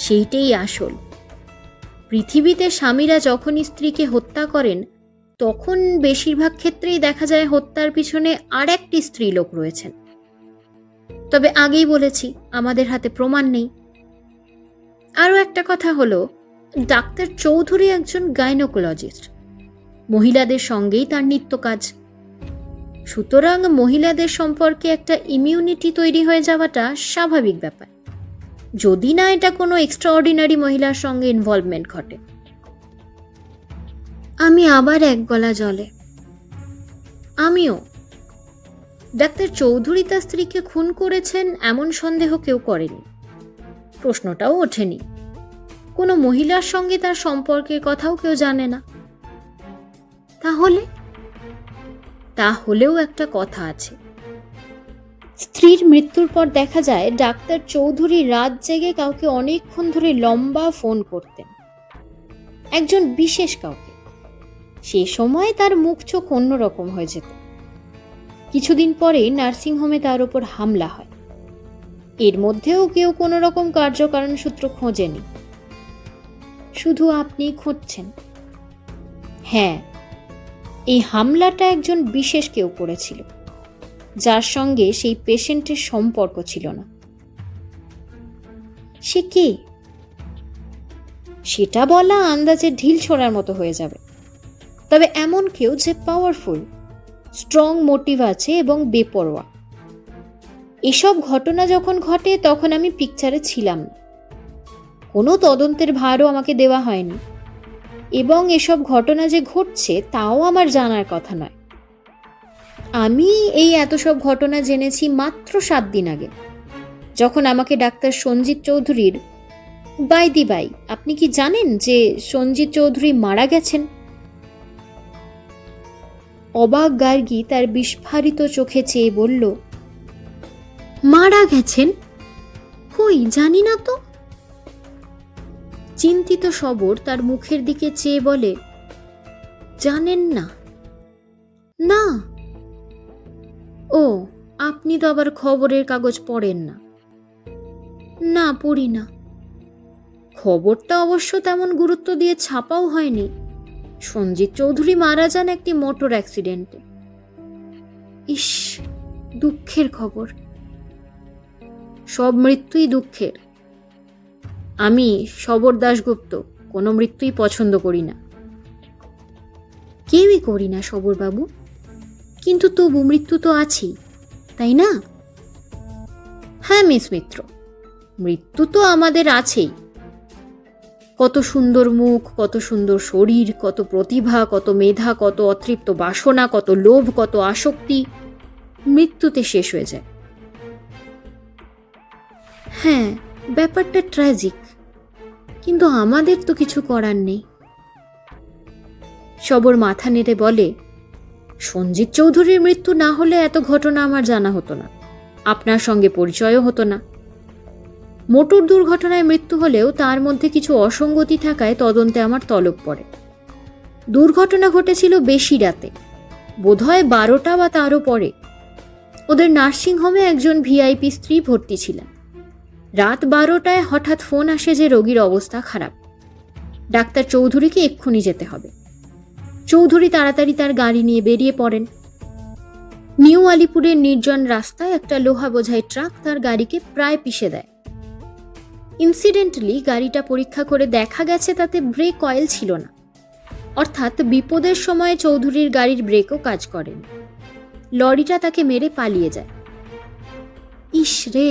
Speaker 1: সেইটাই আসল। পৃথিবীতে স্বামীরা যখনই স্ত্রীকে হত্যা করেন, তখন বেশিরভাগ ক্ষেত্রেই দেখা যায় হত্যার পিছনে আর একটি স্ত্রী লোক রয়েছেন। তবে আগেই বলেছি, আমাদের হাতে প্রমাণ নেই। আরও একটা কথা হলো, ডাক্তার চৌধুরী একজন গাইনোকোলজিস্ট। মহিলাদের সঙ্গেই তার নিত্য কাজ। সুতরাং মহিলাদের সম্পর্কে একটা ইমিউনিটি তৈরি হয়ে যাওয়াটা স্বাভাবিক ব্যাপার, যদি না এটা কোনো এক্সট্রাঅর্ডিনারি মহিলার সঙ্গে ইনভলভমেন্ট ঘটে। আমি আবার এক গলা জলে। আমিও। ডাক্তার চৌধুরী তার স্ত্রীকে খুন করেছেন এমন সন্দেহ কেউ করেনি, প্রশ্নটাও ওঠেনি। কোনো মহিলার সঙ্গে তার সম্পর্কের কথাও কেউ জানে না। তাহলেও একটা কথা আছে। স্ত্রীর মৃত্যুর পর দেখা যায় ডাক্তার চৌধুরী রাত জেগে কাউকে অনেকক্ষণ ধরে লম্বা ফোন করতেন, একজন বিশেষ কাউকে। সে সময় তার মুখ চোখ অন্যরকম হয়ে যেত। কিছুদিন পরেই নার্সিংহোমে তার উপর হামলা হয়। এর মধ্যেও কেউ কোনো রকম কার্যকারণ সূত্র খোঁজেনি। শুধু আপনি খুঁজছেন। হ্যাঁ, এই হামলাটা একজন বিশেষ কেউ করেছিল, যার সঙ্গে সেই পেশেন্টের সম্পর্ক ছিল না। সে কে? সেটা বলা আন্দাজে ঢিল ছোড়ার মতো হয়ে যাবে। তবে এমন কেউ যে পাওয়ারফুল, স্ট্রং মোটিভ আছে এবং বেপরোয়া। এসব ঘটনা যখন ঘটে তখন আমি পিকচারে ছিলাম না, কোনো তদন্তের ভারও আমাকে দেওয়া হয়নি, এবং এসব ঘটনা যে ঘটছে তাও আমার জানার কথা নয়। আমি এই এত সব ঘটনা জেনেছি মাত্র 7 দিন আগে, যখন আমাকে ডাক্তার সঞ্জিত চৌধুরীর বাই দি বাই, আপনি কি জানেন যে সঞ্জিত চৌধুরী মারা গেছেন? অবাক গার্গী তার বিস্ফারিত চোখে চেয়ে বলল, মারা গেছেন? কই, জানি না তো। চিন্তিত সবর তার মুখের দিকে চেয়ে বলে, জানেন না? না। ও, আপনি তো আবার খবরের কাগজ পড়েন না। না, পড়ি না। খবরটা অবশ্য তেমন গুরুত্ব দিয়ে ছাপাও হয়নি। সঞ্জিত চৌধুরী মারা যান একটি মোটর অ্যাক্সিডেন্টে। ইস, দুঃখের খবর। সব মৃত্যুই দুঃখের। আমি সবর দাশগুপ্ত কোনো মৃত্যুই পছন্দ করি না। কেউই করি না সবরবাবু, কিন্তু তবু মৃত্যু তো আছেই, তাই না? হ্যাঁ মিস মিত্র, মৃত্যু তো আমাদের আছেই। কত সুন্দর মুখ, কত সুন্দর শরীর, কত প্রতিভা, কত মেধা, কত অতৃপ্ত বাসনা, কত লোভ, কত আসক্তি মৃত্যুতে শেষ হয়ে যায়। হ্যাঁ, ব্যাপারটা ট্র্যাজিক, কিন্তু আমাদের তো কিছু করার নেই। সবর মাথা নেড়ে বলে, সঞ্জিত চৌধুরীর মৃত্যু না হলে এত ঘটনা আমার জানা হতো না, আপনার সঙ্গে পরিচয়ও হতো না। মোটর দুর্ঘটনায় মৃত্যু হলেও তার মধ্যে কিছু অসঙ্গতি থাকায় তদন্তে আমার তলব পড়ে। দুর্ঘটনা ঘটেছিল বেশি রাতে, বোধহয় 12টা বা তারও পরে। ওদের নার্সিংহোমে একজন ভিআইপি স্ত্রী ভর্তি ছিলেন। রাত 12টায় হঠাৎ ফোন আসে যে রোগীর অবস্থা খারাপ, ডাক্তার চৌধুরীকে এক্ষুনি যেতে হবে। চৌধুরী তাড়াতাড়ি তার গাড়ি নিয়ে বেরিয়ে পড়েন। নিউ আলিপুরের নির্জন রাস্তায় একটা লোহা বোঝাই ট্রাক তার গাড়িকে প্রায় পিষে দেয়। ইনসিডেন্টালি গাড়িটা পরীক্ষা করে দেখা গেছে তাতে ব্রেক অয়েল ছিল না, অর্থাৎ বিপদের সময় চৌধুরীর গাড়ির ব্রেকও কাজ করেনি। লরিটা তাকে মেরে পালিয়ে যায়। ইস রে,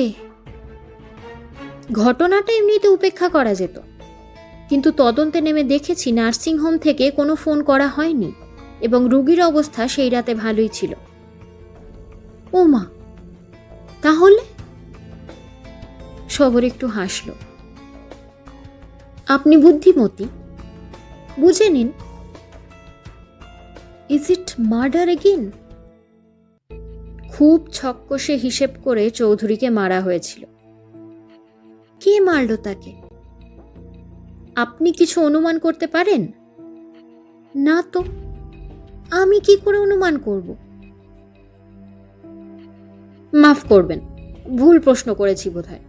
Speaker 1: ঘটনাটা এমনিতে উপেক্ষা করা যেত, কিন্তু তদন্তে নেমে দেখেছি নার্সিংহোম থেকে কোনো ফোন করা হয়নি এবং রোগীর অবস্থা সেই রাতে ভালোই ছিল। ও মা, তাহলে? সবর একটু হাসল। আপনি বুদ্ধিমতী, বুঝে নিন। Is it murder again? খুব ছক্কশে হিসেব করে চৌধুরীকে মারা হয়েছিল। কে মারল তাকে? আপনি কিছু অনুমান করতে পারেন? না তো, আমি কি করে অনুমান করব? মাফ করবেন, ভুল প্রশ্ন করেছি বোধহয়।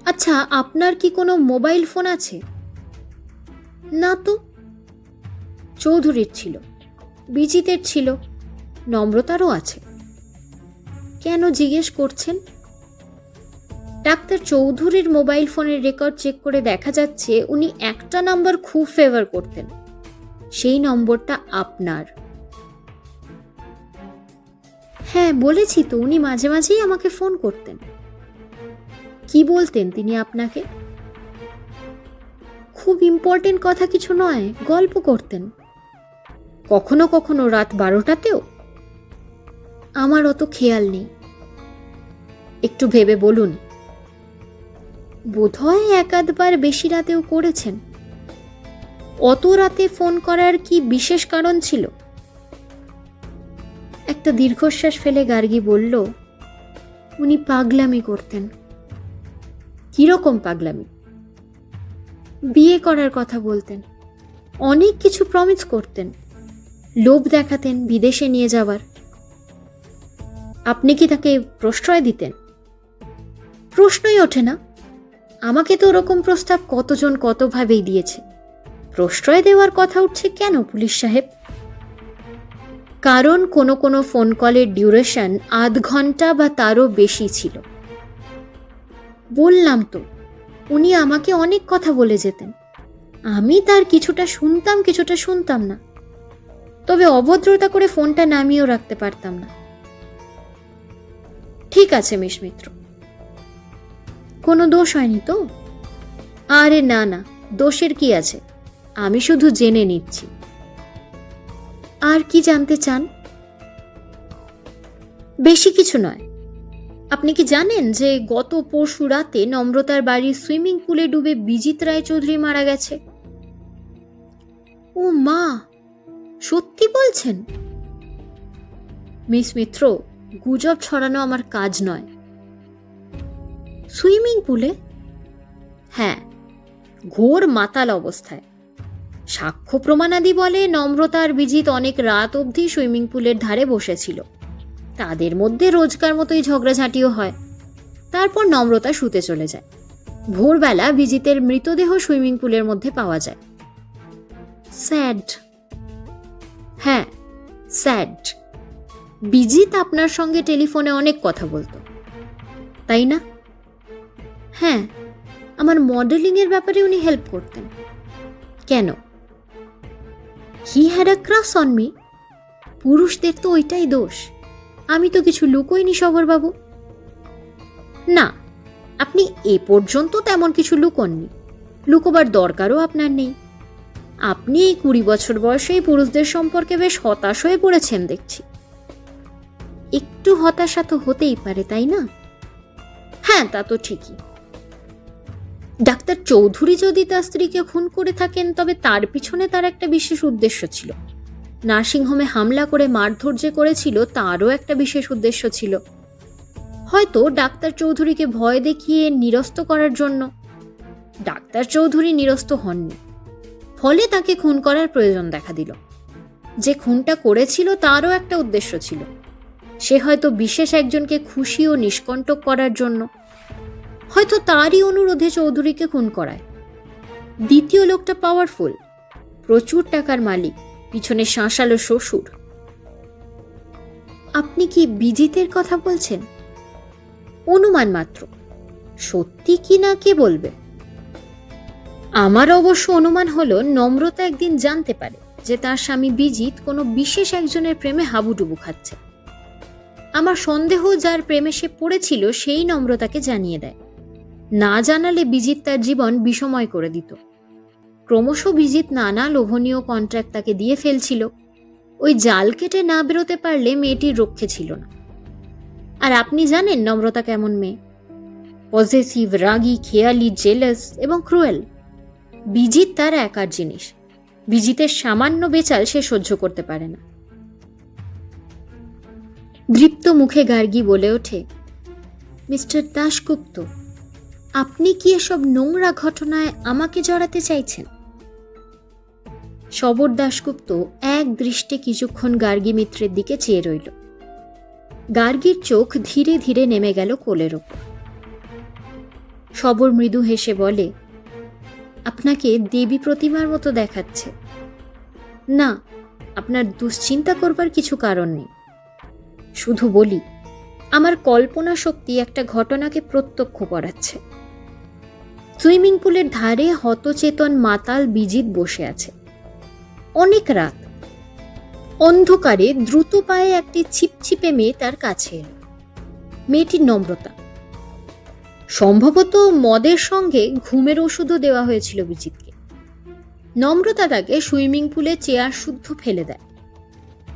Speaker 1: আচ্ছা, আপনার কি কোনো মোবাইল ফোন আছে? না তো। চৌধুরীর ছিল, বিজিতের ছিল, নম্রতারও আছে। কেন জিজ্ঞেস করছেন? ডাক্তার চৌধুরীর মোবাইল ফোনের রেকর্ড চেক করে দেখা যাচ্ছে উনি একটা নাম্বার খুব ফেভার করতেন, সেই নম্বরটা আপনার। হ্যাঁ, বলেছি তো, উনি মাঝে মাঝেই আমাকে ফোন করতেন। কি বলতেন তিনি আপনাকে? খুব ইম্পর্টেন্ট কথা কিছু নয়, গল্প করতেন। কখনো কখনো রাত 12টাতেও। আমার অত খেয়াল নেই। একটু ভেবে বলুন। বোধহয় 1-2বার বেশি রাতেও করেছেন। অত রাতে ফোন করার কি বিশেষ কারণ ছিল? একটা দীর্ঘশ্বাস ফেলে গার্গী বলল, উনি পাগলামি করতেন। কিরকম পাগলামি? বিয়ে করার কথা বলতেন, অনেক কিছু প্রমিস করতেন, লোভ দেখাতেন বিদেশে নিয়ে যাওয়ার। আপনি কি তাকে প্রশ্রয় দিতেন? প্রশ্নই ওঠে না। আমাকে তো ওরকম প্রস্তাব কতজন কতভাবেই দিয়েছে, প্রশ্রয় দেওয়ার কথা উঠছে কেন পুলিশ সাহেব? কারণ কোনো কোনো ফোন কলের ডিউরেশন 0.5 ঘন্টা বা তারও বেশি ছিল। বললাম তো, উনি আমাকে অনেক কথা বলে যেতেন, আমি তার কিছুটা শুনতাম কিছুটা শুনতাম না। তবে অভদ্রতা করে ফোনটা নামিয়েও রাখতে পারতাম না। ঠিক আছে মিস মিত্র, কোনো দোষ হয়নি তো? আরে না না, দোষের কি আছে, আমি শুধু জেনে নিচ্ছি। আর কি জানতে চান? বেশি কিছু নয়। আপনি কি জানেন যে গত পরশু রাতে নম্রতার বাড়ির সুইমিং পুলে ডুবে বিজিত রায়চৌধুরী মারা গেছে? ও মা, সত্যি বলছেন? মিস মিত্র, গুজব ছড়ানো আমার কাজ নয়। সুইমিং পুলে? হ্যাঁ, ঘোর মাতাল অবস্থায়। সাক্ষ্য প্রমাণাদি বলে নম্রতা আর বিজিত অনেক রাত অবধি সুইমিং পুলের ধারে বসেছিল। তাদের মধ্যে রোজকার মতোই ঝগড়াঝাঁটিও হয়। তারপর নম্রতা শুতে চলে যায়। ভোরবেলা বিজিতের মৃতদেহ সুইমিং পুলের মধ্যে পাওয়া যায়। স্যাড। হ্যাঁ, স্যাড। বিজিত আপনার সঙ্গে টেলিফোনে অনেক কথা বলতো, তাই না? হ্যাঁ, আমার মডেলিং এর ব্যাপারে উনি হেল্প করতেন। কেন? He had a crush on me. পুরুষদের তো ওইটাই দোষ। আমি তো কিছু লুকোইনি সবরবাবু। না, আপনি এ পর্যন্ত তেমন কিছু লুকোননি, লুকোবার দরকারও আপনার নেই। আপনি এই 20 বছর বয়সেই পুরুষদের সম্পর্কে বেশ হতাশ হয়ে পড়েছেন দেখছি। একটু হতাশা তো হতেই পারে, তাই না? হ্যাঁ, তা তো ঠিকই। ডাক্তার চৌধুরী যদি তার স্ত্রীকে খুন করে থাকেন, তবে তার পিছনে তার একটা বিশেষ উদ্দেশ্য ছিল। নার্সিংহোমে হামলা করে মারধর যে করেছিল, তারও একটা বিশেষ উদ্দেশ্য ছিল। হয়তো ডাক্তার চৌধুরীকে ভয় দেখিয়ে নিরস্ত করার জন্য। ডাক্তার চৌধুরী নিরস্ত হননি, ফলে তাকে খুন করার প্রয়োজন দেখা দিল। যে খুনটা করেছিল তারও একটা উদ্দেশ্য ছিল। সে হয়তো বিশেষ একজনকে খুশি ও নিষ্কণ্টক করার জন্য, হয়তো তারই অনুরোধে চৌধুরীকে খুন করায়। দ্বিতীয় লোকটা পাওয়ারফুল, প্রচুর টাকার মালিক, পিছনে শাঁসালো শ্বশুর। আপনি কি বিজিতের কথা বলছেন? অনুমান মাত্র, সত্যি কি না কে বলবে। আমার অবশ্য অনুমান হলো নম্রতা একদিন জানতে পারে যে তার স্বামী বিজিত কোনো বিশেষ একজনের প্রেমে হাবুডুবু খাচ্ছে। আমার সন্দেহ যার প্রেমে সে পড়েছিল সেই নম্রতাকে জানিয়ে দেয়। না জানালে বিজিত তার জীবন বিষময় করে দিত। ক্রমশ বিজিত নানা লোভনীয় কন্ট্রাক্ট তাকে দিয়ে ফেলছিল। ওই জাল কেটে না বেরোতে পারলে মেয়েটির রক্ষে ছিল না। আর আপনি জানেন নম্রতা কেমন মেয়ে? পজেসিভ, রাগী, খেয়ালি, জেলাস এবং ক্রুয়েল। বিজিত তার একার জিনিস। বিজিতের সামান্য বেচাল সে সহ্য করতে পারে না। দৃপ্ত মুখে গার্গী বলে ওঠে, মিস্টার দাশগুপ্ত, আপনি কি এসব নোংরা ঘটনায় আমাকে জড়াতে চাইছেন? শবর দাশগুপ্ত এক দৃষ্টে কিছুক্ষণ গার্গী মিত্রের দিকে চেয়ে রইল। গার্গীর চোখ ধীরে ধীরে নেমে গেল কোলের ওপর। শবর মৃদু হেসে বলে, আপনাকে দেবী প্রতিমার মতো দেখাচ্ছে। না, আপনার দুশ্চিন্তা করবার কিছু কারণ নেই। শুধু বলি, আমার কল্পনা শক্তি একটা ঘটনাকে প্রত্যক্ষ করাচ্ছে। সুইমিং পুলের ধারে হতচেতন মাতাল বিজিত বসে আছে। অনেক রাত। অন্ধকারে দ্রুত পায়ে একটি ছিপছিপে মেয়ে তার কাছে এলো। মেয়েটির নম্রতা। সম্ভবত মদের সঙ্গে ঘুমের ওষুধও দেওয়া হয়েছিল বিজিতকে। নম্রতা তাকে সুইমিং পুলে চেয়ার শুদ্ধ ফেলে দেয়।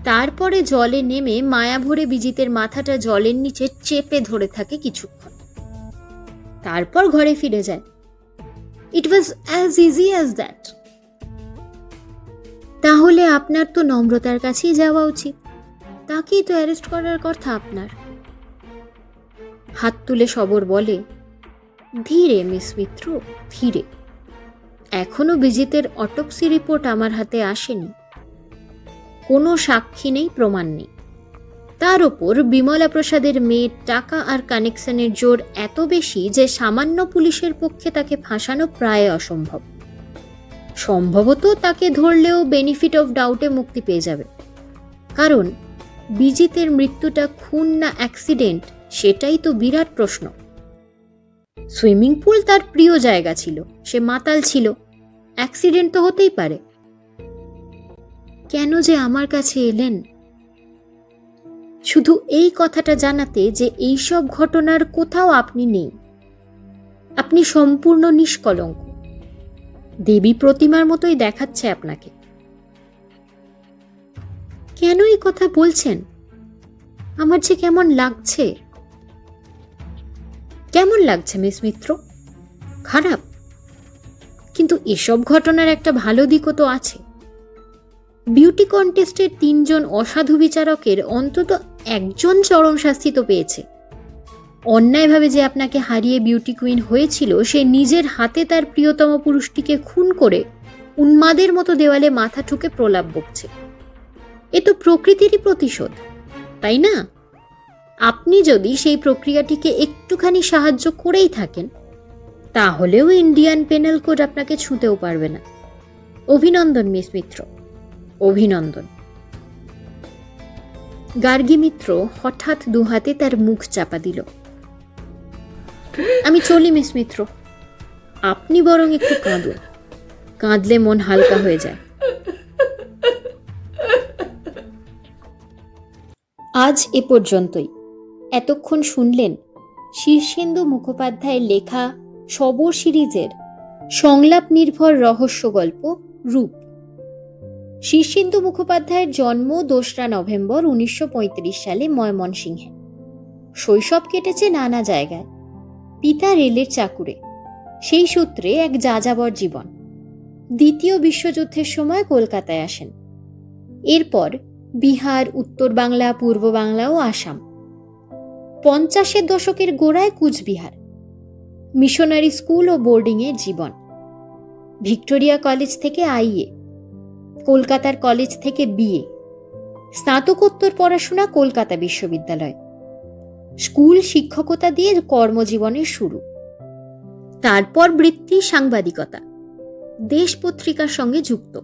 Speaker 1: তারপরে জলে নেমে মায়া ভরে বিজিতের মাথাটা জলের নিচে চেপে ধরে থাকে কিছুক্ষণ। তারপর ঘরে ফিরে যায়। It was as easy as that. তাহলে আপনার তো নম্রতার কাছেই যাওয়া উচিত। তাকেই তো অ্যারেস্ট করার কথা আপনার। হাত তুলে শবর বলে, ধীরে মিস মিত্র, ধীরে। এখনো বিজিতের অটোপসি রিপোর্ট আমার হাতে আসেনি। কোনো সাক্ষী নেই, প্রমাণ নেই। তার ওপর বিমলা প্রসাদের মেয়ের টাকা আর কানেকশনের জোর এত বেশি যে সামান্য পুলিশের পক্ষে তাকে ফাঁসানো প্রায় অসম্ভব। সম্ভবত তাকে ধরলেও বেনিফিট অফ ডাউটে মুক্তি পেয়ে যাবে। কারণ বিজিতের মৃত্যুটা খুন না অ্যাক্সিডেন্ট, সেটাই তো বিরাট প্রশ্ন। সুইমিং পুল তার প্রিয় জায়গা ছিল, সে মাতাল ছিল, অ্যাক্সিডেন্ট তো হতেই পারে। কেন যে আমার কাছে এলেন? শুধু এই কথাটা জানাতে যে এইসব ঘটনার কোথাও আপনি নেই। আপনি সম্পূর্ণ নিষ্কলঙ্ক। দেবী প্রতিমার মতোই দেখাচ্ছে আপনাকে। কেন এই কথা বলছেন? আমার যে কেমন লাগছে। কেমন লাগছে মিস মিত্র? খারাপ? কিন্তু এসব ঘটনার একটা ভালো দিকও তো আছে। বিউটি কন্টেস্টের 3 জন অসাধু বিচারকের অন্তত একজন চরম শাস্তি তো পেয়েছে। অন্যায়ভাবে যে আপনাকে হারিয়ে বিউটি কুইন হয়েছিল, সে নিজের হাতে তার প্রিয়তম পুরুষটিকে খুন করে উন্মাদের মতো দেওয়ালে মাথা ঠুকে প্রলাপ বকছে। এ তো প্রকৃতিরই প্রতিশোধ, তাই না? আপনি যদি সেই প্রক্রিয়াটিকে একটুখানি সাহায্য করেই থাকেন, তাহলেও ইন্ডিয়ান পেনাল কোড আপনাকে ছুঁতেও পারবে না। অভিনন্দন মিস মিত্র, অভিনন্দন। গার্গী মিত্র হঠাৎ দুহাতে তার মুখ চাপা দিল। আমি চলি মিস মিত্র, আপনি বরং একটু কাঁদুন। কাঁদলে মন হালকা হয়ে যায়। আজ এ পর্যন্তই। এতক্ষণ শুনলেন শীর্ষেন্দু মুখোপাধ্যায়ের লেখা শবর সিরিজের সংলাপ নির্ভর রহস্য গল্প রূপ। শীর্ষেন্দু মুখোপাধ্যায়ের জন্ম 2রা নভেম্বর 1935 সালে ময়মনসিংহে। শৈশব কেটেছে নানা জায়গায়। পিতা রেলের চাকুরে, সেই সূত্রে এক যাযাবর জীবন। দ্বিতীয় বিশ্বযুদ্ধের সময় কলকাতায় আসেন। এরপর বিহার, উত্তর বাংলা, পূর্ব বাংলা ও আসাম। 50-এর দশকের গোড়ায় কুচবিহার। মিশনারি স্কুল ও বোর্ডিংয়ের জীবন। ভিক্টোরিয়া কলেজ থেকে আইএ, কলকাতার কলেজ থেকে বিএ, স্নাতকোত্তর পড়াশোনা কলকাতা বিশ্ববিদ্যালয়। স্কুল শিক্ষকতা দিয়ে কর্মজীবনের শুরু। তারপর বৃত্তি সাংবাদিকতা, দেশ পত্রিকার সঙ্গে যুক্ত।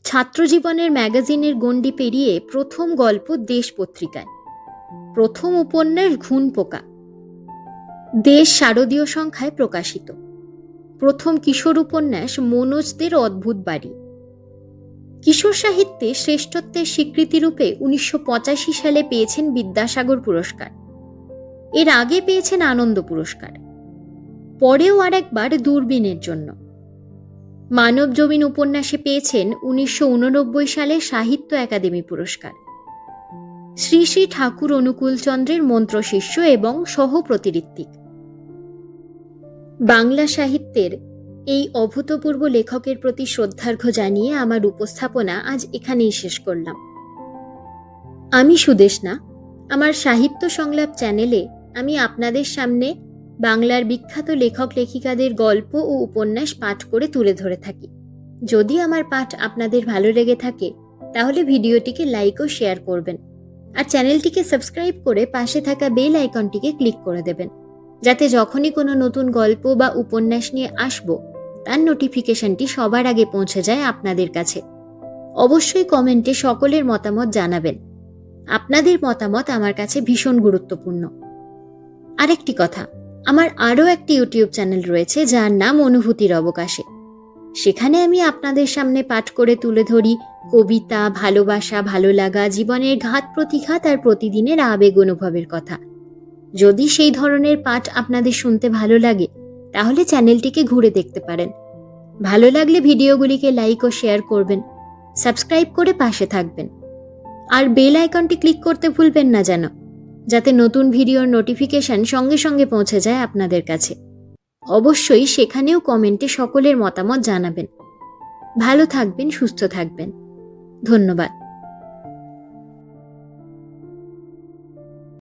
Speaker 1: ছাত্রজীবনের ম্যাগাজিনের গণ্ডি পেরিয়ে প্রথম গল্প দেশ পত্রিকায়, প্রথম উপন্যাস ঘুণ পোকা দেশ শারদীয় সংখ্যায় প্রকাশিত, প্রথম কিশোর উপন্যাস মনোজদের অদ্ভুত বাড়ি। কিশোর সাহিত্যে শ্রেষ্ঠত্বের স্বীকৃতিরূপে 1985 সালে পেয়েছেন বিদ্যাসাগর পুরস্কার। এর আগে পেয়েছেন আনন্দ পুরস্কার। পরেও আরেকবার দূরবীনের জন্য। মানব জমিন উপন্যাসে পেয়েছেন 1989 সালে সাহিত্য একাডেমি পুরস্কার। শ্রী শ্রী ঠাকুর অনুকূলচন্দ্রের মন্ত্রশিষ্য এবং সহপ্রতিঋত্বিক। বাংলা সাহিত্যের এই অভূতপূর্ব লেখকের প্রতি শ্রদ্ধার্ঘ্য জানিয়ে আমার উপস্থাপনা আজ এখানেই শেষ করলাম। আমি সুদেষ্ণা। আমার সাহিত্য সংলাপ চ্যানেলে আমি আপনাদের সামনে বাংলার বিখ্যাত লেখক লেখিকাদের গল্প ও উপন্যাস পাঠ করে তুলে ধরে থাকি। যদি আমার পাঠ আপনাদের ভালো লেগে থাকে, তাহলে ভিডিওটিকে লাইক ও শেয়ার করবেন, আর চ্যানেলটিকে সাবস্ক্রাইব করে পাশে থাকা বেল আইকনটিকে ক্লিক করে দেবেন, যাতে যখনই কোনো নতুন গল্প বা উপন্যাস নিয়ে আসব, তার নোটিফিকেশনটি সবার আগে পৌঁছে যায় আপনাদের কাছে। অবশ্যই কমেন্টে সকলের মতামত জানাবেন। আপনাদের মতামত আমার কাছে ভীষণ গুরুত্বপূর্ণ। আরেকটি কথা, আমার আরও একটি ইউটিউব চ্যানেল রয়েছে, যার নাম অনুভূতির অবকাশে। সেখানে আমি আপনাদের সামনে পাঠ করে তুলে ধরি কবিতা, ভালোবাসা, ভালো লাগা, জীবনের ঘাত প্রতিঘাত আর প্রতিদিনের আবেগ অনুভবের কথা। যদি সেই ধরনের পাঠ আপনাদের শুনতে ভালো লাগে, তাহলে চ্যানেলটিকে ঘুরে দেখতে পারেন। ভালো লাগলে ভিডিওগুলিকে লাইক ও শেয়ার করবেন, সাবস্ক্রাইব করে পাশে থাকবেন, আর বেল আইকনটি ক্লিক করতে ভুলবেন না যেন, যাতে নতুন ভিডিওর নোটিফিকেশন সঙ্গে সঙ্গে পৌঁছে যায় আপনাদের কাছে। অবশ্যই সেখানেও কমেন্টে সকলের মতামত জানাবেন। ভালো থাকবেন, সুস্থ থাকবেন। ধন্যবাদ।